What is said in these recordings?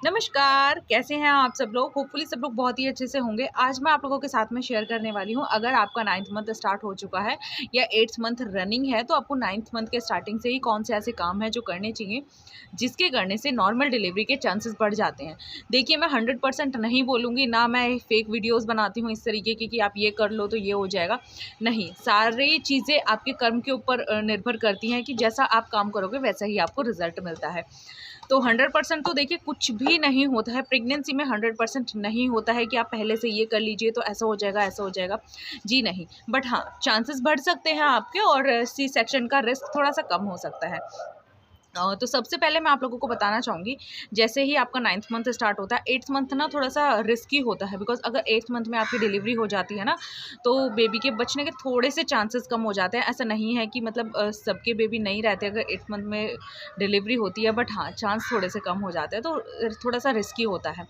नमस्कार, कैसे हैं आप सब लोग? होपफुली सब लोग बहुत ही अच्छे से होंगे। आज मैं आप लोगों के साथ में शेयर करने वाली हूँ, अगर आपका 9th मंथ स्टार्ट हो चुका है या 8th मंथ रनिंग है, तो आपको 9th मंथ के स्टार्टिंग से ही कौन से ऐसे काम हैं जो करने चाहिए, जिसके करने से नॉर्मल डिलीवरी के चांसेस बढ़ जाते हैं। देखिए, मैं 100% नहीं बोलूँगी, ना मैं फेक वीडियोज़ बनाती हूँ इस तरीके की कि आप ये कर लो तो ये हो जाएगा। नहीं, सारी चीज़ें आपके कर्म के ऊपर निर्भर करती हैं कि जैसा आप काम करोगे वैसा ही आपको रिज़ल्ट मिलता है। तो 100% तो देखिए कुछ भी नहीं होता है प्रेगनेंसी में। 100% नहीं होता है कि आप पहले से ये कर लीजिए तो ऐसा हो जाएगा, ऐसा हो जाएगा। जी नहीं, बट हाँ, चांसेस बढ़ सकते हैं आपके, और सी सेक्शन का रिस्क थोड़ा सा कम हो सकता है। तो सबसे पहले मैं आप लोगों को बताना चाहूँगी, जैसे ही आपका 9th मंथ स्टार्ट होता है, 8th मंथ ना थोड़ा-सा रिस्की होता है, बिकॉज़ अगर 8th मंथ में आपकी डिलीवरी हो जाती है ना, तो बेबी के बचने के थोड़े से चांसेस कम हो जाते हैं। ऐसा नहीं है कि मतलब सबके बेबी नहीं रहते अगर 8th मंथ में डिलीवरी होती है, बट हाँ, चांस थोड़े से कम हो जाते हैं, तो थोड़ा-सा रिस्की होता है।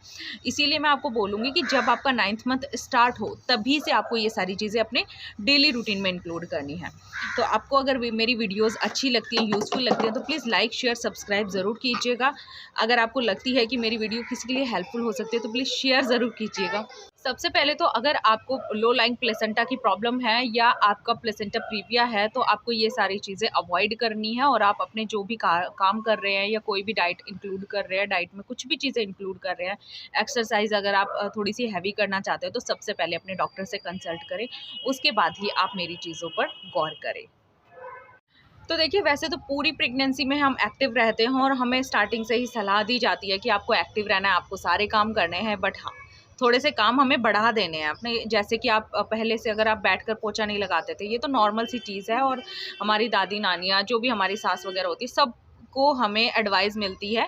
इसीलिए मैं आपको बोलूँगी कि जब आपका 9th मंथ स्टार्ट हो, तभी से आपको ये सारी चीज़ें अपने डेली रूटीन में इंक्लूड करनी है। तो आपको अगर मेरी वीडियोज़ अच्छी लगती हैं, यूज़फुल लगती हैं, तो प्लीज़ लाइक, शेयर, सब्सक्राइब ज़रूर कीजिएगा। अगर आपको लगती है कि मेरी वीडियो किसी के लिए हेल्पफुल हो सकती है, तो प्लीज़ शेयर ज़रूर कीजिएगा। सबसे पहले तो अगर आपको लो लाइंग प्लेसेंटा की प्रॉब्लम है या आपका प्लेसेंटा प्रीविया है, तो आपको ये सारी चीज़ें अवॉइड करनी है, और आप अपने जो भी काम कर रहे हैं या कोई भी डाइट इंक्लूड कर रहे हैं, डाइट में कुछ भी चीज़ें इंक्लूड कर रहे हैं, एक्सरसाइज अगर आप थोड़ी सी हैवी करना चाहते हो, तो सबसे पहले अपने डॉक्टर से कंसल्ट करें, उसके बाद ही आप मेरी चीज़ों पर गौर करें। तो देखिए, वैसे तो पूरी प्रेगनेंसी में हम एक्टिव रहते हैं और हमें स्टार्टिंग से ही सलाह दी जाती है कि आपको एक्टिव रहना है, आपको सारे काम करने हैं, बट हाँ, थोड़े से काम हमें बढ़ा देने हैं अपने। जैसे कि आप पहले से अगर आप बैठकर पोछा नहीं लगाते थे, ये तो नॉर्मल सी चीज़ है, और हमारी दादी नानियाँ, जो भी हमारी सास वगैरह होती है, सब को हमें एडवाइस मिलती है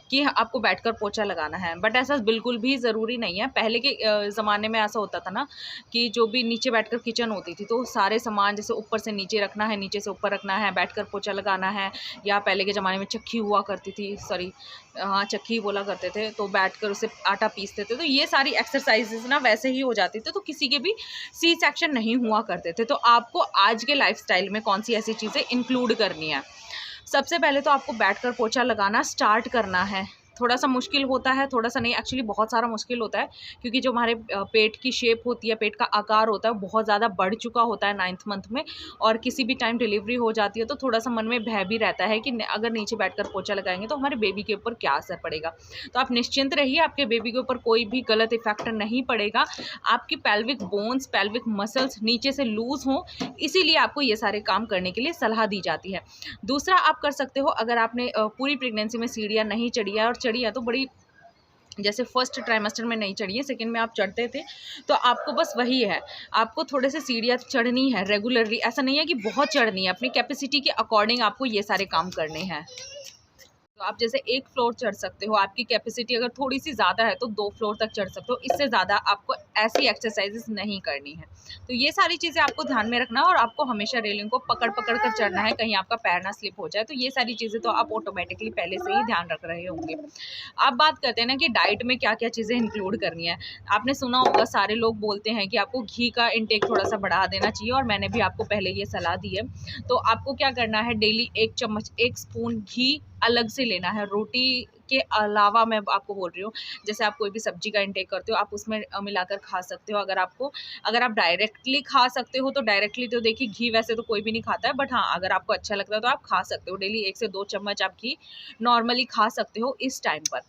कि आपको बैठकर पोछा लगाना है, बट ऐसा बिल्कुल भी ज़रूरी नहीं है। पहले के ज़माने में ऐसा होता था ना कि जो भी नीचे बैठकर किचन होती थी, तो सारे सामान जैसे ऊपर से नीचे रखना है, नीचे से ऊपर रखना है, बैठकर पोछा लगाना है, या पहले के ज़माने में चक्की हुआ करती थी, सॉरी, हाँ, चक्की बोला करते थे, तो बैठकर उसे आटा पीसते थे। तो ये सारी एक्सरसाइजेज़ ना वैसे ही हो जाती थी, तो किसी के भी सी सेक्शन नहीं हुआ करते थे। तो आपको आज के लाइफ़स्टाइल में कौन-सी ऐसी चीज़ें इंक्लूड करनी है? सबसे पहले तो आपको बैठकर पोछा लगाना स्टार्ट करना है। थोड़ा-सा मुश्किल होता है, थोड़ा-सा नहीं, एक्चुअली बहुत सारा मुश्किल होता है, क्योंकि जो हमारे पेट की शेप होती है, पेट का आकार होता है, वो बहुत ज़्यादा बढ़ चुका होता है 9th मंथ में, और किसी भी टाइम डिलीवरी हो जाती है, तो थोड़ा-सा मन में भय भी रहता है कि अगर नीचे बैठकर पोछा लगाएँगे तो हमारे बेबी के ऊपर क्या असर पड़ेगा। तो आप निश्चिंत रहिए, आपके बेबी के ऊपर कोई भी गलत इफ़ेक्ट नहीं पड़ेगा। आपकी पेल्विक बोन्स, पेल्विक मसल्स नीचे से लूज़ हों, इसीलिए आपको ये सारे काम करने के लिए सलाह दी जाती है। दूसरा आप कर सकते हो, अगर आपने पूरी प्रेगनेंसी में सीढ़ियाँ नहीं चढ़ी है, और चढ़ी है तो बड़ी, जैसे फर्स्ट ट्राइमेस्टर में नहीं चढ़ी है, सेकंड में आप चढ़ते थे, तो आपको बस वही है, आपको थोड़े से सीढ़ियाँ चढ़नी है रेगुलरली। ऐसा नहीं है कि बहुत चढ़नी है, अपनी कैपेसिटी के अकॉर्डिंग आपको ये सारे काम करने हैं। तो आप जैसे 1 फ्लोर चढ़ सकते हो, आपकी कैपेसिटी अगर थोड़ी-सी ज़्यादा है तो 2 फ्लोर तक चढ़ सकते हो, इससे ज़्यादा आपको ऐसी एक्सरसाइज़ेज़ नहीं करनी है। तो ये सारी चीज़ें आपको ध्यान में रखना है, और आपको हमेशा रेलिंग को पकड़-पकड़ कर चढ़ना है, कहीं आपका पैर ना स्लिप हो जाए। तो ये सारी चीज़ें तो आप ऑटोमैटिकली पहले से ही ध्यान रख रहे होंगे। अब बात करते हैं ना कि डाइट में क्या-क्या चीज़ें इंक्लूड करनी है। आपने सुना होगा, सारे लोग बोलते हैं कि आपको घी का इंटेक थोड़ा-सा बढ़ा देना चाहिए, और मैंने भी आपको पहले ये सलाह दी है। तो आपको क्या करना है, डेली 1 चम्मच, 1 स्पून घी अलग से लेना है। रोटी के अलावा मैं आपको बोल रही हूँ, जैसे आप कोई भी सब्ज़ी का इंटेक करते हो, आप उसमें मिलाकर खा सकते हो। अगर आप डायरेक्टली खा सकते हो, तो डायरेक्टली तो देखिए घी वैसे तो कोई भी नहीं खाता है, बट हाँ, अगर आपको अच्छा लगता है तो आप खा सकते हो। डेली 1 से 2 चम्मच आप घी नॉर्मली खा सकते हो इस टाइम पर।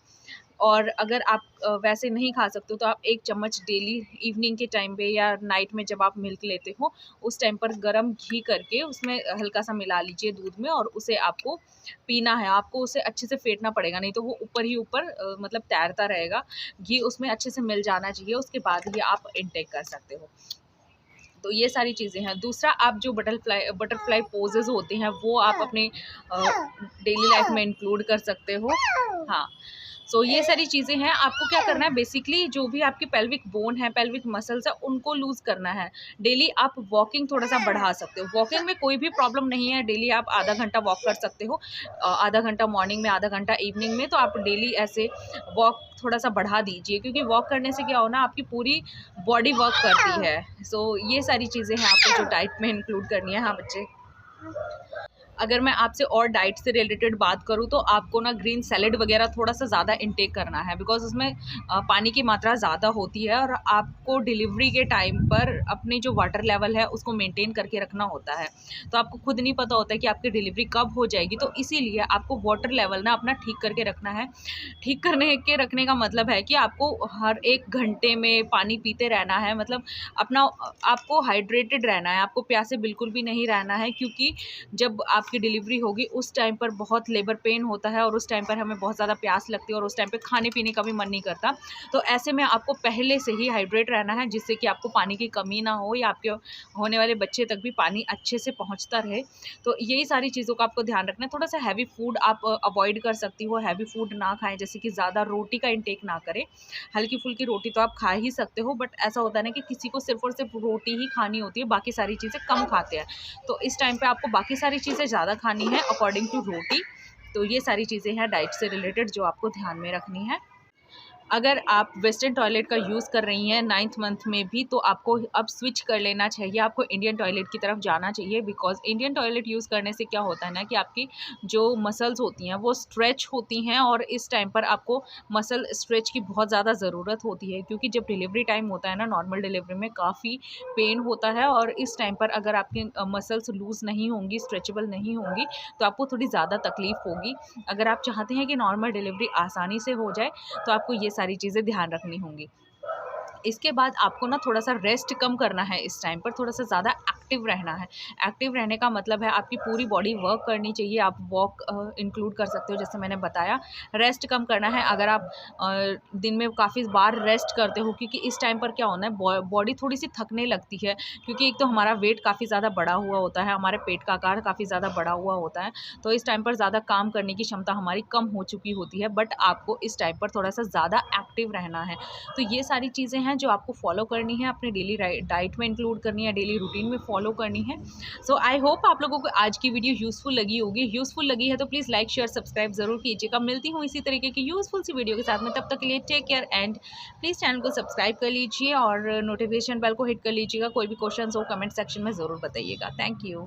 और अगर आप वैसे नहीं खा सकते हो, तो आप 1 चम्मच डेली इवनिंग के टाइम पे या नाइट में जब आप मिल्क लेते हो, उस टाइम पर गरम घी करके उसमें हल्का-सा मिला लीजिए दूध में, और उसे आपको पीना है। आपको उसे अच्छे से फेंटना पड़ेगा, नहीं तो वो ऊपर ही ऊपर मतलब तैरता रहेगा। घी उसमें अच्छे से मिल जाना चाहिए, उसके बाद ही आप इनटेक कर सकते हो। तो ये सारी चीज़ें हैं। दूसरा, आप जो बटरफ्लाई पोजेज़ होते हैं, वो आप अपने डेली लाइफ में इंक्लूड कर सकते हो। हाँ, सो ये सारी चीज़ें हैं। आपको क्या करना है, बेसिकली जो भी आपकी पेल्विक बोन है, पेल्विक मसल्स है, उनको लूज़ करना है। डेली आप वॉकिंग थोड़ा-सा बढ़ा सकते हो। वॉकिंग में कोई भी प्रॉब्लम नहीं है, डेली आप आधा घंटा वॉक कर सकते हो। आधा घंटा मॉर्निंग में, आधा घंटा इवनिंग में, तो आप डेली ऐसे वॉक थोड़ा-सा बढ़ा दीजिए, क्योंकि वॉक करने से क्या हो ना, आपकी पूरी बॉडी वर्क करती है। सो ये सारी चीज़ें हैं आपको जो डाइट में इंक्लूड करनी है। हाँ बच्चे। अगर मैं आपसे और डाइट से रिलेटेड बात करूँ तो आपको ना ग्रीन सैलेड वगैरह थोड़ा सा ज़्यादा इंटेक करना है, बिकॉज उसमें पानी की मात्रा ज़्यादा होती है और आपको डिलीवरी के टाइम पर अपनी जो वाटर लेवल है उसको मेंटेन करके रखना होता है। तो आपको खुद नहीं पता होता है कि आपकी डिलीवरी कब हो जाएगी, तो इसीलिए आपको वाटर लेवल ना अपना ठीक करके रखना है। ठीक करने के रखने का मतलब है कि आपको हर 1 घंटे में पानी पीते रहना है, मतलब अपना आपको हाइड्रेटेड रहना है, आपको प्यासे बिल्कुल भी नहीं रहना है, क्योंकि जब आपकी डिलीवरी होगी उस टाइम पर बहुत लेबर पेन होता है और उस टाइम पर हमें बहुत ज़्यादा प्यास लगती है और उस टाइम पे खाने पीने का भी मन नहीं करता। तो ऐसे में आपको पहले से ही हाइड्रेट रहना है, जिससे कि आपको पानी की कमी ना हो या आपके होने वाले बच्चे तक भी पानी अच्छे से पहुंचता रहे। तो यही सारी चीज़ों का आपको ध्यान रखना है। थोड़ा सा हैवी फूड आप अवॉइड कर सकती हो, हैवी फूड ना खाएं, जैसे कि ज़्यादा रोटी का इंटेक ना करें। हल्की फुल्की रोटी तो आप खा ही सकते हो, बट ऐसा होता है ना कि किसी को सिर्फ और सिर्फ रोटी ही खानी होती है, बाकी सारी चीज़ें कम खाते हैं। तो इस टाइम पे आपको बाकी सारी चीज़ें ज़्यादा खानी है अकॉर्डिंग टू रोटी। तो ये सारी चीज़ें हैं डाइट से रिलेटेड जो आपको ध्यान में रखनी है। अगर आप वेस्टर्न टॉयलेट का यूज़ कर रही हैं 9th मंथ में भी, तो आपको अब स्विच कर लेना चाहिए, आपको इंडियन टॉयलेट की तरफ जाना चाहिए। बिकॉज़ इंडियन टॉयलेट यूज़ करने से क्या होता है ना कि आपकी जो मसल्स होती हैं वो स्ट्रेच होती हैं और इस टाइम पर आपको मसल स्ट्रेच की बहुत ज़्यादा ज़रूरत होती है, क्योंकि जब डिलीवरी टाइम होता है ना, नॉर्मल डिलीवरी में काफ़ी पेन होता है और इस टाइम पर अगर आपकी मसल्स लूज़ नहीं होंगी, स्ट्रेचेबल नहीं होंगी, तो आपको थोड़ी ज़्यादा तकलीफ़ होगी। अगर आप चाहते हैं कि नॉर्मल डिलीवरी आसानी से हो जाए, तो आपको ये सारी चीज़ें ध्यान रखनी होंगी। इसके बाद आपको ना थोड़ा-सा रेस्ट कम करना है, इस टाइम पर थोड़ा-सा ज़्यादा एक्टिव रहना है। एक्टिव रहने का मतलब है आपकी पूरी बॉडी वर्क करनी चाहिए, आप वॉक इंक्लूड कर सकते हो जैसे मैंने बताया। रेस्ट कम करना है, अगर आप दिन में काफ़ी बार रेस्ट करते हो, क्योंकि इस टाइम पर क्या होना है बॉडी थोड़ी-सी थकने लगती है, क्योंकि एक तो हमारा वेट काफ़ी ज़्यादा बढ़ा हुआ होता है, हमारे पेट का आकार काफ़ी ज़्यादा बढ़ा हुआ होता है, तो इस टाइम पर ज़्यादा काम करने की क्षमता हमारी कम हो चुकी होती है, बट आपको इस टाइम पर थोड़ा-सा ज़्यादा एक्टिव रहना है। तो ये सारी चीज़ें हैं जो आपको फॉलो करनी है, अपनी डेली डाइट में इंक्लूड करनी है, डेली रूटीन में फॉलो करनी है। सो आई होप आप लोगों को आज की वीडियो यूज़फुल लगी होगी। यूज़फुल लगी है तो प्लीज़ लाइक शेयर सब्सक्राइब ज़रूर कीजिएगा। मिलती हूँ इसी तरीके की यूज़फुल सी वीडियो के साथ में, तब तक के लिए take care and please channel को सब्सक्राइब कर लीजिए और नोटिफिकेशन बेल को हिट कर लीजिएगा। कोई भी क्वेश्चन हो कमेंट सेक्शन में ज़रूर बताइएगा। Thank you.